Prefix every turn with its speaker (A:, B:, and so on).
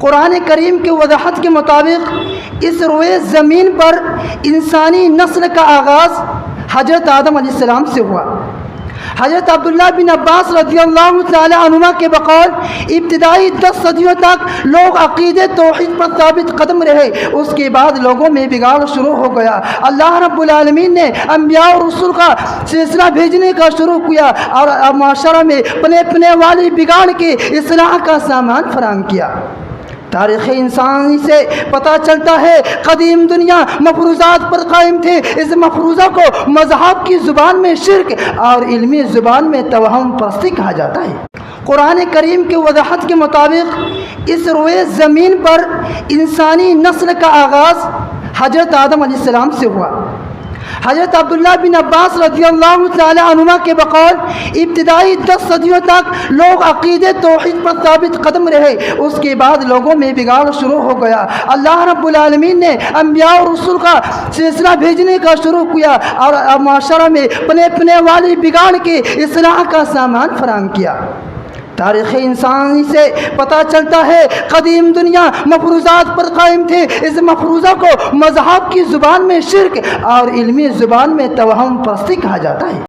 A: قرآن کریم کی وضاحت کے مطابق اس روئے زمین پر انسانی نسل کا آغاز حضرت آدم علیہ السلام سے ہوا۔ حضرت عبداللہ بن عباس رضی اللہ تعالی عنہما کے بقول ابتدائی 10 صدیوں تک لوگ عقیدے توحید پر ثابت قدم رہے، اس کے بعد لوگوں میں بگاڑ شروع ہو گیا۔ اللہ رب العالمین نے انبیاء اور رسول کا سلسلہ بھیجنے کا شروع کیا اور معاشرہ میں پنے والی بگاڑ کی اصلاح کا سامان فراہم کیا۔ تاریخ انسانی سے پتہ چلتا ہے قدیم دنیا مفروضات پر قائم تھی۔ اس مفروضہ کو مذہب کی زبان میں شرک اور علمی زبان میں توہم پرستی کہا جاتا ہے۔ قرآن کریم کی وضاحت کے مطابق اس روئے زمین پر انسانی نسل کا آغاز حضرت آدم علیہ السلام سے ہوا۔ حضرت عبداللہ بن عباس رضی اللہ تعالی عنہما کے بقول ابتدائی 10 صدیوں تک لوگ عقیدے توحید پر ثابت قدم رہے، اس کے بعد لوگوں میں بگاڑ شروع ہو گیا۔ اللہ رب العالمین نے انبیاء اور رسول کا سلسلہ بھیجنے کا شروع کیا اور معاشرہ میں پنے والی بگاڑ کی اصلاح کا سامان فراہم کیا۔ تاریخ انسانی سے پتہ چلتا ہے قدیم دنیا مفروضات پر قائم تھی۔ اس مفروضہ کو مذہب کی زبان میں شرک اور علمی زبان میں توہم پرستی کہا جاتا ہے۔